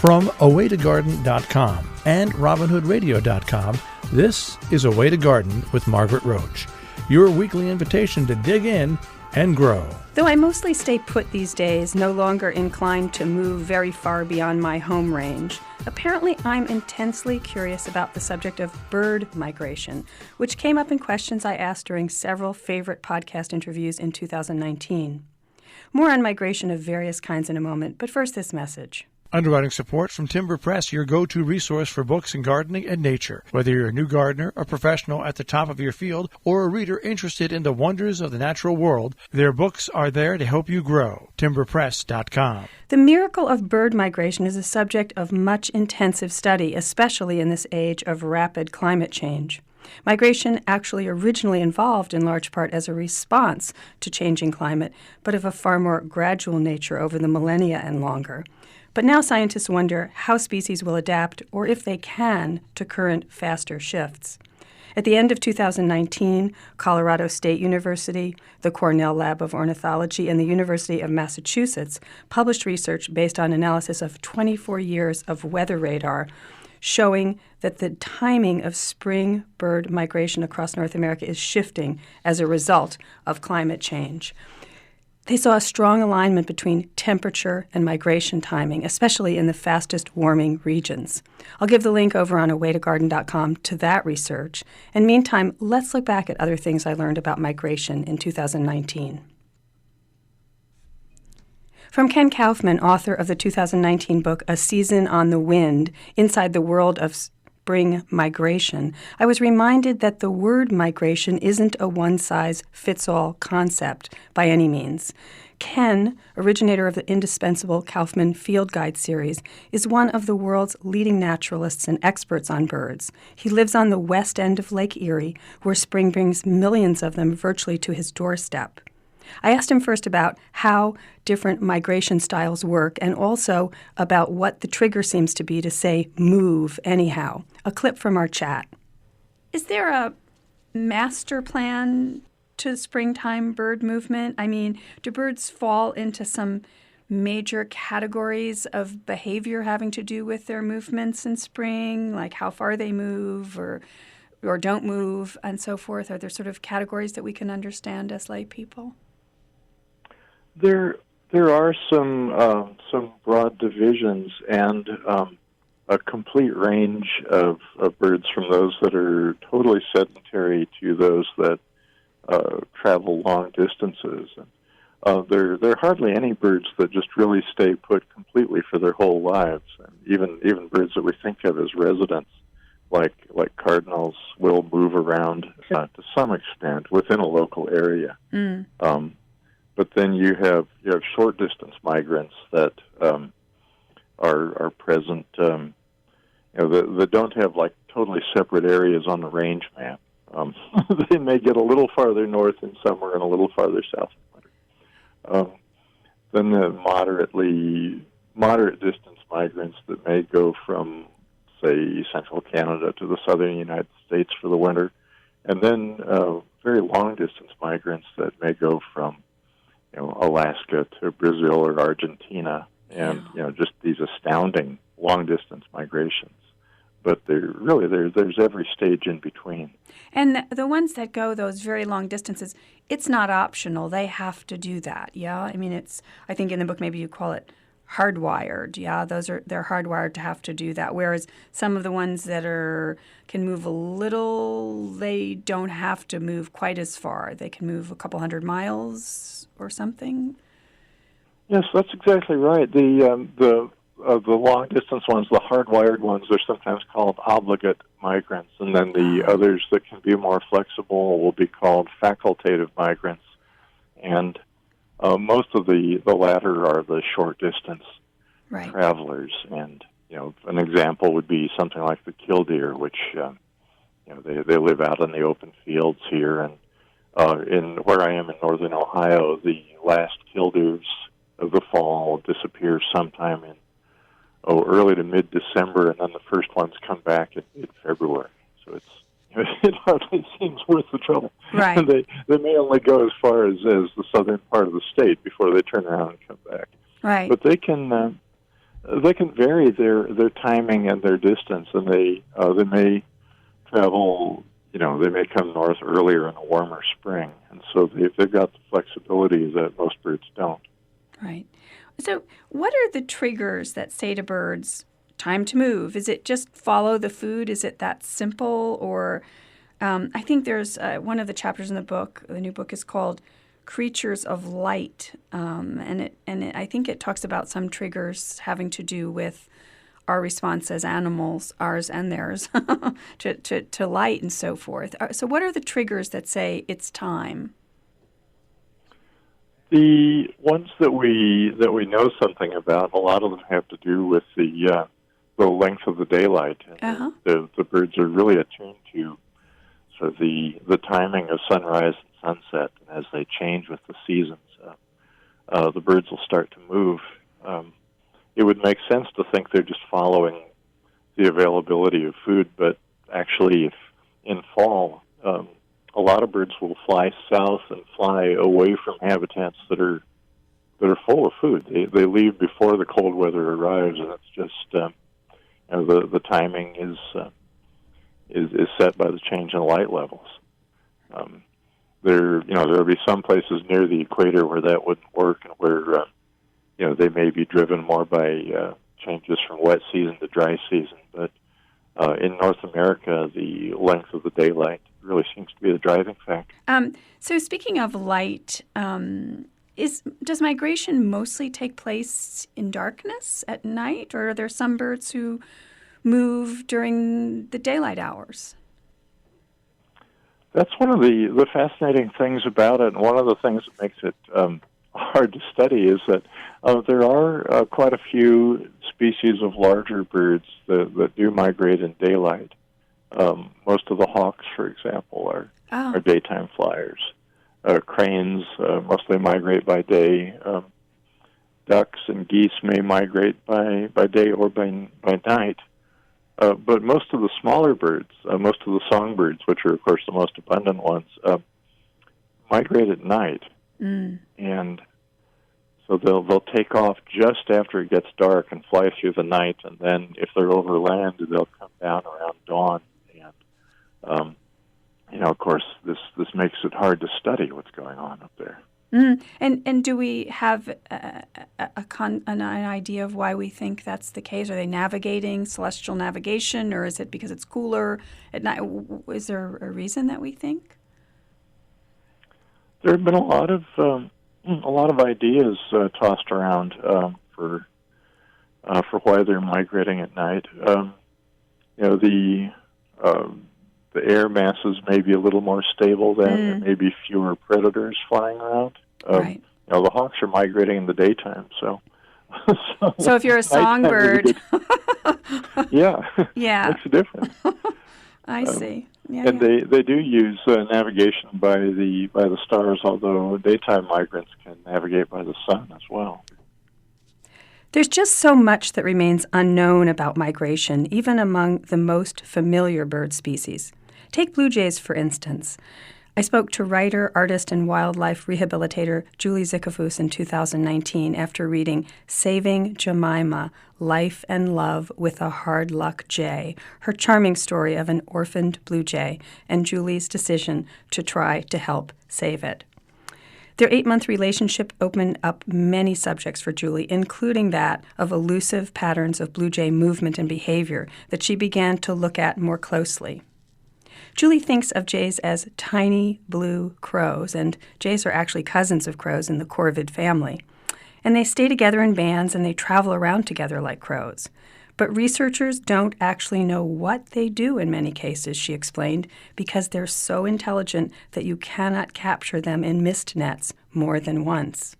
From awaytogarden.com and robinhoodradio.com, this is A Way to Garden with Margaret Roach, your weekly invitation to dig in and grow. Though I mostly stay put these days, no longer inclined to move very far beyond my home range, apparently I'm intensely curious about the subject of bird migration, which came up in questions I asked during several favorite podcast interviews in 2019. More on migration of various kinds in a moment, but first this message. Underwriting support from Timber Press, your go-to resource for books in gardening and nature. Whether you're a new gardener, a professional at the top of your field, or a reader interested in the wonders of the natural world, their books are there to help you grow. timberpress.com. The miracle of bird migration is a subject of much intensive study, especially in this age of rapid climate change. Migration actually originally evolved in large part as a response to changing climate, but of a far more gradual nature over the millennia and longer. But now scientists wonder how species will adapt, or if they can, to current faster shifts. At the end of 2019, Colorado State University, the Cornell Lab of Ornithology, and the University of Massachusetts published research based on analysis of 24 years of weather radar showing that the timing of spring bird migration across North America is shifting as a result of climate change. They saw a strong alignment between temperature and migration timing, especially in the fastest warming regions. I'll give the link over on awaytogarden.com to that research. And meantime, let's look back at other things I learned about migration in 2019. From Ken Kaufman, author of the 2019 book, A Season on the Wind, Inside the World of Spring Migration, I was reminded that the word migration isn't a one-size-fits-all concept by any means. Ken, originator of the indispensable Kaufman Field Guide series, is one of the world's leading naturalists and experts on birds. He lives on the west end of Lake Erie, where spring brings millions of them virtually to his doorstep. I asked him first about how different migration styles work and also about what the trigger seems to be to say move anyhow. A clip from our chat. Is there a master plan to springtime bird movement? I mean, do birds fall into some major categories of behavior having to do with their movements in spring, like how far they move or don't move and so forth? Are there sort of categories that we can understand as lay people? There are some broad divisions and a complete range of birds, from those that are totally sedentary to those that travel long distances. There are hardly any birds that just really stay put completely for their whole lives. And even birds that we think of as residents, like cardinals, will move around to some extent within a local area. But then you have short distance migrants that are present, that don't have like totally separate areas on the range map. They may get a little farther north in summer and a little farther south in winter. Then the moderate distance migrants that may go from, say, central Canada to the southern United States for the winter, and then very long distance migrants that may go from Alaska to Brazil or Argentina, and just these astounding long-distance migrations. But there's every stage in between. And the ones that go those very long distances, it's not optional. They have to do that. Yeah, I mean, I think in the book maybe you call it hardwired. Yeah, they're hardwired to have to do that. Whereas some of the ones that can move a little, they don't have to move quite as far. They can move a couple 100 miles or something. Yes, that's exactly right. The long distance ones, the hardwired ones, they're sometimes called obligate migrants, and then the others that can be more flexible will be called facultative migrants. And most of the latter are the short distance travelers, and an example would be something like the killdeer, which they live out in the open fields here, and in where I am in northern Ohio, the last killdeers of the fall disappear sometime in early to mid-December, and then the first ones come back in mid-February. So it hardly seems worth the trouble. Right. They may only go as far as the southern part of the state before they turn around and come back. Right. But they can They can vary their timing and their distance, and they may travel. They may come north earlier in a warmer spring, and so they've got the flexibility that most birds don't. Right. So what are the triggers that say to birds, time to move? Is it just follow the food? Is it that simple? Or I think there's one of the chapters in the new book is called Creatures of Light, and I think it talks about some triggers having to do with our response as animals, ours and theirs, to light and so forth. So what are the triggers that say it's time? The ones that we know something about, a lot of them have to do with the length of the daylight. And the birds are really attuned to sort of the timing of sunrise and sunset, and as they change with the seasons, the birds will start to move. It would make sense to think they're just following the availability of food, but actually, if in fall, a lot of birds will fly south and fly away from habitats that are full of food. They leave before the cold weather arrives, and it's just the timing is set by the change in light levels. There'll be some places near the equator where that wouldn't work, and where they may be driven more by changes from wet season to dry season. But in North America, the length of the daylight really seems to be the driving factor. So speaking of light, does migration mostly take place in darkness at night, or are there some birds who move during the daylight hours? That's one of the fascinating things about it, and one of the things that makes it hard to study is that there are quite a few species of larger birds that do migrate in daylight. Most of the hawks, for example, are daytime flyers. Cranes mostly migrate by day. Ducks and geese may migrate by day or by night. But most of the smaller birds, most of the songbirds, which are, of course, the most abundant ones, migrate at night. And so they'll take off just after it gets dark and fly through the night, and then if they're over land, they'll come down around dawn. And of course, this makes it hard to study what's going on up there. And do we have an idea of why we think that's the case? Are they navigating, celestial navigation, or is it because it's cooler at night? Is there a reason that we think? There have been a lot of ideas tossed around for why they're migrating at night. The air masses may be a little more stable then. There may be fewer predators flying around. Right. The hawks are migrating in the daytime, so if you're a songbird, yeah, makes a difference. I see. And they do use navigation by the stars, although daytime migrants can navigate by the sun as well. There's just so much that remains unknown about migration, even among the most familiar bird species. Take blue jays, for instance. I spoke to writer, artist, and wildlife rehabilitator Julie Zickafoos in 2019 after reading Saving Jemima, Life and Love with a Hard Luck Jay, her charming story of an orphaned blue jay and Julie's decision to try to help save it. Their 8-month relationship opened up many subjects for Julie, including that of elusive patterns of blue jay movement and behavior that she began to look at more closely. Julie thinks of jays as tiny blue crows, and jays are actually cousins of crows in the corvid family. And they stay together in bands, and they travel around together like crows. But researchers don't actually know what they do in many cases, she explained, because they're so intelligent that you cannot capture them in mist nets more than once.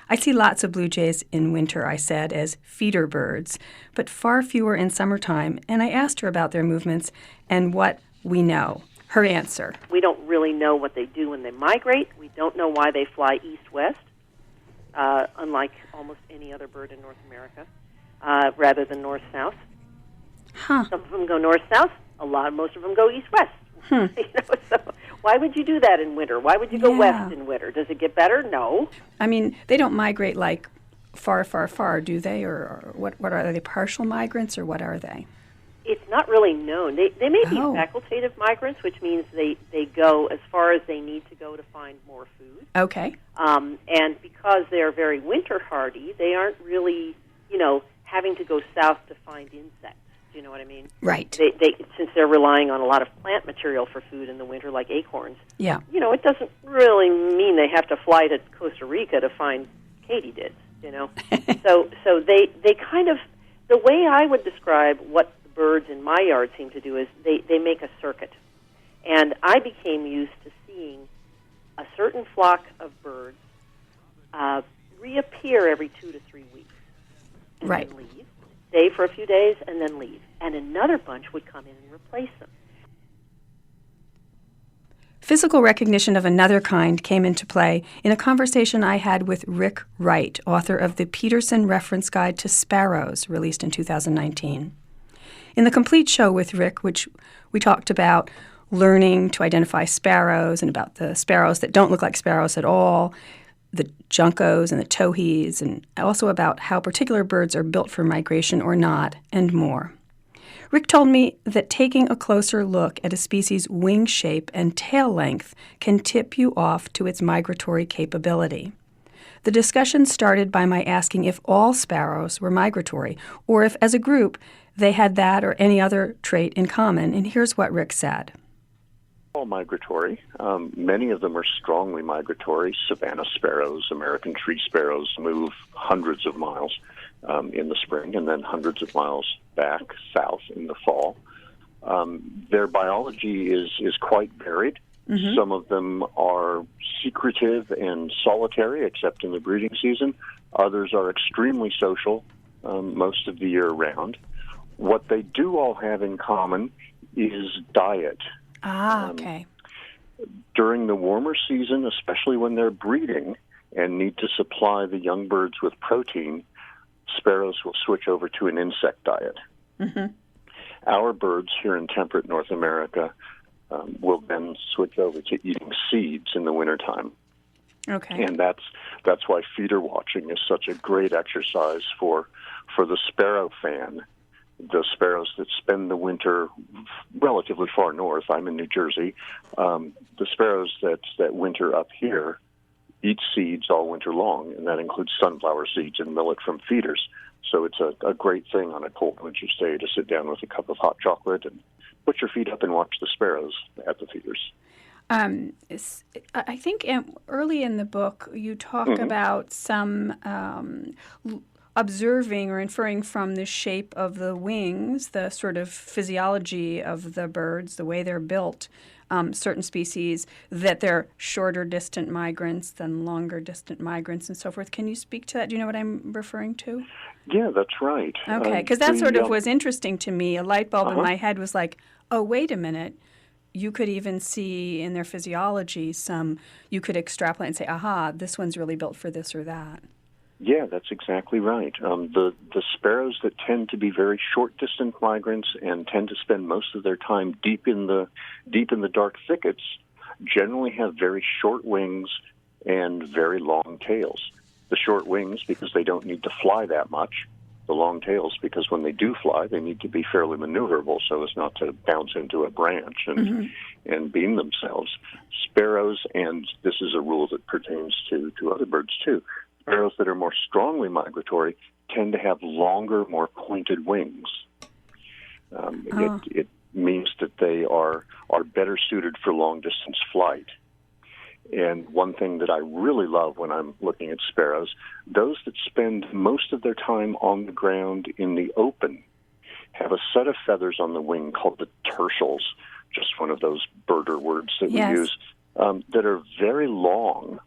I see lots of blue jays in winter, I said, as feeder birds, but far fewer in summertime, and I asked her about their movements and what we know. Her answer: we don't really know what they do when they migrate. We don't know why they fly east-west, unlike almost any other bird in North America, rather than north-south. Some of them go north-south. Most of them go east-west. So why would you do that in winter? Why would you go west in winter? Does it get better? No. I mean, they don't migrate like far, far, far, do they? Or what are they, partial migrants, or what are they? It's not really known. They may be facultative migrants, which means they go as far as they need to go to find more food. Okay. And because they're very winter hardy, they aren't really, having to go south to find insects. Do you know what I mean? Right. They since they're relying on a lot of plant material for food in the winter, like acorns. Yeah. It doesn't really mean they have to fly to Costa Rica to find katydids. So they kind of, the way I would describe what the birds in my yard seem to do is they make a circuit, and I became used to seeing a certain flock of birds reappear every 2 to 3 weeks, and right. then leave. Stay for a few days and then leave. And another bunch would come in and replace them. Physical recognition of another kind came into play in a conversation I had with Rick Wright, author of the Peterson Reference Guide to Sparrows, released in 2019. In the complete show with Rick, which we talked about learning to identify sparrows and about the sparrows that don't look like sparrows at all, the juncos and the towhees, and also about how particular birds are built for migration or not, and more. Rick told me that taking a closer look at a species' wing shape and tail length can tip you off to its migratory capability. The discussion started by my asking if all sparrows were migratory, or if, as a group, they had that or any other trait in common, and here's what Rick said. All migratory. Many of them are strongly migratory. Savanna sparrows, American tree sparrows move hundreds of miles in the spring and then hundreds of miles back south in the fall. Their biology is quite varied. Mm-hmm. Some of them are secretive and solitary, except in the breeding season. Others are extremely social most of the year round. What they do all have in common is diet. Okay. During the warmer season, especially when they're breeding and need to supply the young birds with protein, sparrows will switch over to an insect diet. Mm-hmm. Our birds here in temperate North America will then switch over to eating seeds in the wintertime. Okay. And that's why feeder watching is such a great exercise for the sparrow fan. The sparrows that spend the winter relatively far north, I'm in New Jersey, the sparrows that winter up here eat seeds all winter long, and that includes sunflower seeds and millet from feeders. So it's a great thing on a cold winter's day to sit down with a cup of hot chocolate and put your feet up and watch the sparrows at the feeders. I think early in the book you talk mm-hmm. about some observing or inferring from the shape of the wings, the sort of physiology of the birds, the way they're built, certain species, that they're shorter distant migrants than longer distant migrants and so forth. Can you speak to that? Do you know what I'm referring to? Yeah, that's right. Okay, because that sort of was interesting to me. A light bulb in my head was like, oh, wait a minute. You could even see in their physiology you could extrapolate and say, aha, this one's really built for this or that. Yeah, that's exactly right. The sparrows that tend to be very short-distance migrants and tend to spend most of their time deep in the dark thickets generally have very short wings and very long tails. The short wings because they don't need to fly that much. The long tails because when they do fly, they need to be fairly maneuverable so as not to bounce into a branch and beam themselves. Sparrows, and this is a rule that pertains to other birds too, sparrows that are more strongly migratory tend to have longer, more pointed wings. It means that they are better suited for long-distance flight. And one thing that I really love when I'm looking at sparrows, those that spend most of their time on the ground in the open have a set of feathers on the wing called the tertials, just one of those birder words that we use, that are very long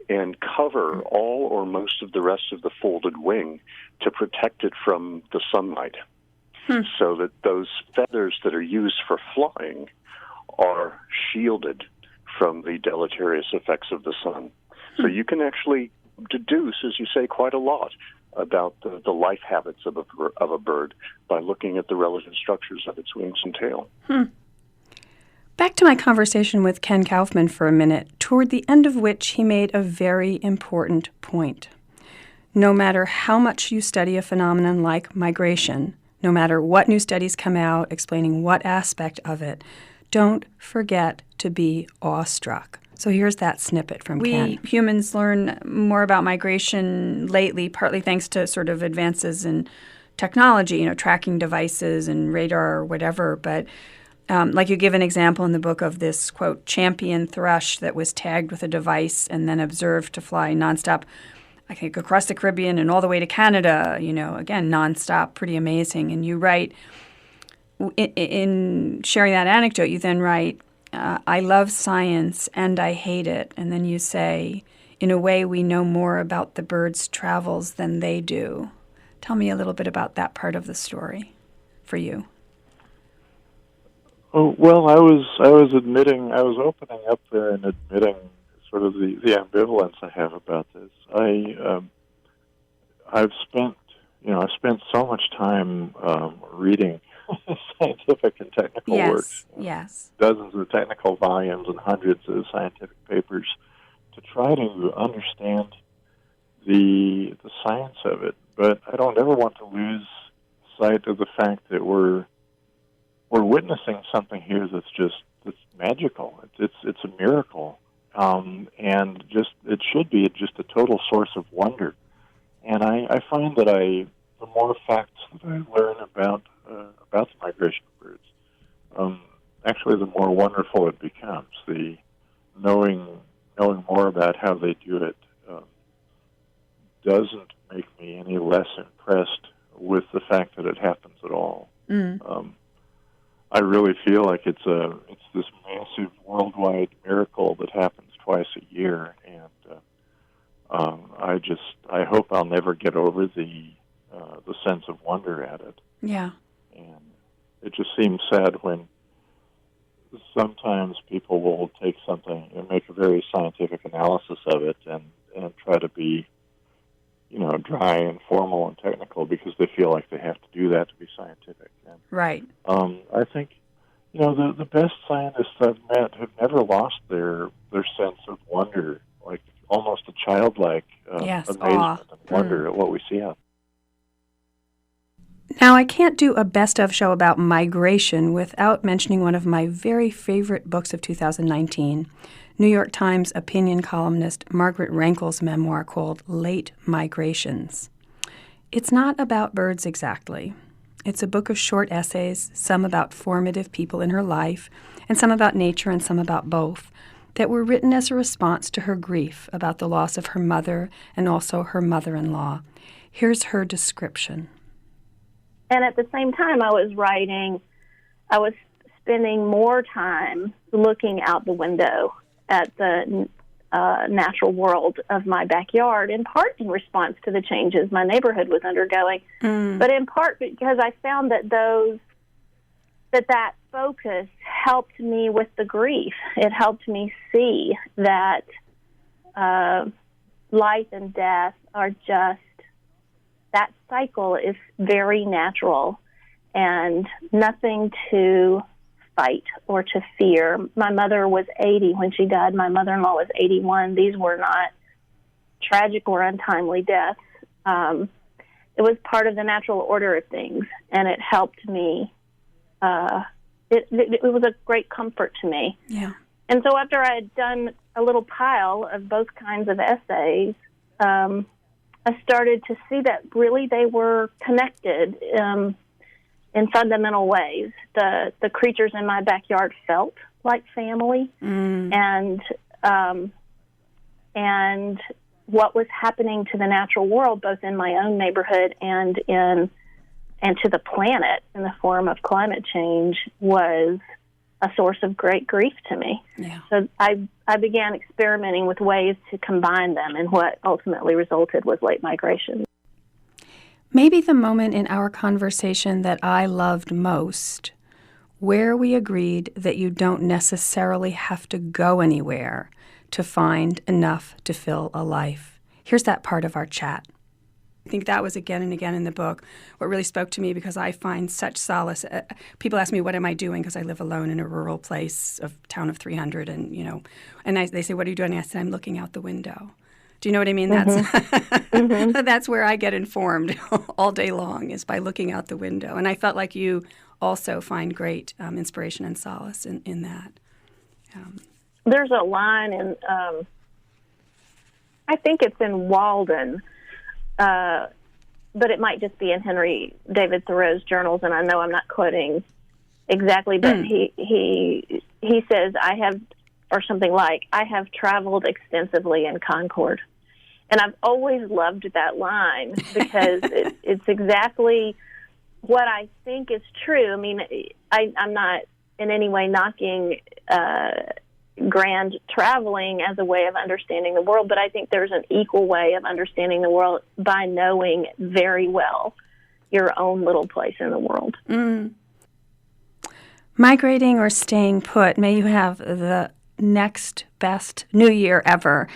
and cover all or most of the rest of the folded wing to protect it from the sunlight. So that those feathers that are used for flying are shielded from the deleterious effects of the sun. So you can actually deduce, as you say, quite a lot about the life habits of a bird by looking at the relative structures of its wings and tail. Back to my conversation with Ken Kaufman for a minute, toward the end of which he made a very important point. no matter how much you study a phenomenon like migration, no matter what new studies come out explaining what aspect of it, don't forget to be awestruck. So here's that snippet from Ken. We humans learn more about migration lately, partly thanks to sort of advances in technology, tracking devices and radar or whatever. But like you give an example in the book of this, quote, champion thrush that was tagged with a device and then observed to fly nonstop, I think, across the Caribbean and all the way to Canada, again, nonstop, pretty amazing. And you write, in sharing that anecdote, you then write, I love science and I hate it. And then you say, in a way, we know more about the bird's travels than they do. Tell me a little bit about that part of the story for you. Oh, well, I was opening up there and admitting sort of the ambivalence I have about this. I've spent so much time reading scientific and technical works. Yes. Dozens of technical volumes and hundreds of scientific papers to try to understand the science of it. But I don't ever want to lose sight of the fact that we're witnessing something here that's magical. It's a miracle, and it should be just a total source of wonder. And I find that the more facts that I learn about the migration of birds, actually the more wonderful it becomes. The knowing more about how they do it doesn't make me any less impressed with the fact that it happens at all. I really feel like it's this massive worldwide miracle that happens twice a year, and I hope I'll never get over the sense of wonder at it. Yeah. And it just seems sad when sometimes people will take something and make a very scientific analysis of it and try to be, dry and formal and technical because they feel like they have to do that to be scientific. And, right. I think, the best scientists I've met have never lost their sense of wonder, like almost a childlike amazement and wonder at what we see out. Now, I can't do a best-of show about migration without mentioning one of my very favorite books of 2019, New York Times opinion columnist Margaret Rankel's memoir called Late Migrations. It's not about birds exactly. It's a book of short essays, some about formative people in her life, and some about nature and some about both, that were written as a response to her grief about the loss of her mother and also her mother-in-law. Here's her description. And at the same time I was spending more time looking out the window at the natural world of my backyard, in part in response to the changes my neighborhood was undergoing, but in part because I found that that focus helped me with the grief. It helped me see that life and death are just, that cycle is very natural and nothing to fight or to fear. My mother was 80 when she died. My mother-in-law was 81. These were not tragic or untimely deaths. It was part of the natural order of things, and it helped me. It was a great comfort to me. Yeah. And so after I had done a little pile of both kinds of essays, I started to see that really they were connected in fundamental ways. The creatures in my backyard felt like family, and what was happening to the natural world, both in my own neighborhood and to the planet in the form of climate change, was a source of great grief to me. Yeah. So I began experimenting with ways to combine them, and what ultimately resulted was late migration. Maybe the moment in our conversation that I loved most, where we agreed that you don't necessarily have to go anywhere to find enough to fill a life. Here's that part of our chat. I think that was again and again in the book what really spoke to me, because I find such solace. People ask me, what am I doing? Because I live alone in a rural place, town of 300, and they say, what are you doing? And I said, I'm looking out the window. Do you know what I mean? That's that's where I get informed all day long, is by looking out the window. And I felt like you also find great inspiration and solace in that. There's a line in, I think it's in Walden, but it might just be in Henry David Thoreau's journals, and I know I'm not quoting exactly, but he says, I have, or something like, I have traveled extensively in Concord. And I've always loved that line because it's exactly what I think is true. I mean, I'm not in any way knocking grand traveling as a way of understanding the world, but I think there's an equal way of understanding the world by knowing very well your own little place in the world. Migrating or staying put, may you have the next best new year ever.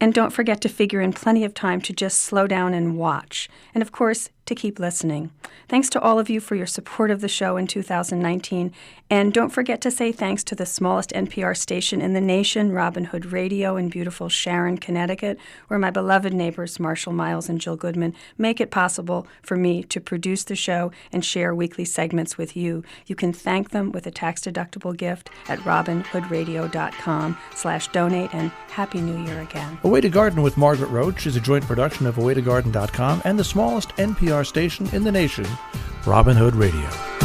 And don't forget to figure in plenty of time to just slow down and watch. And of course, to keep listening. Thanks to all of you for your support of the show in 2019. And don't forget to say thanks to the smallest NPR station in the nation, Robin Hood Radio in beautiful Sharon, Connecticut, where my beloved neighbors Marshall Miles and Jill Goodman make it possible for me to produce the show and share weekly segments with you. You can thank them with a tax-deductible gift at robinhoodradio.com/donate, and Happy New Year again. A Way to Garden with Margaret Roach is a joint production of awaytogarden.com and the smallest NPR station in the nation, Robin Hood Radio.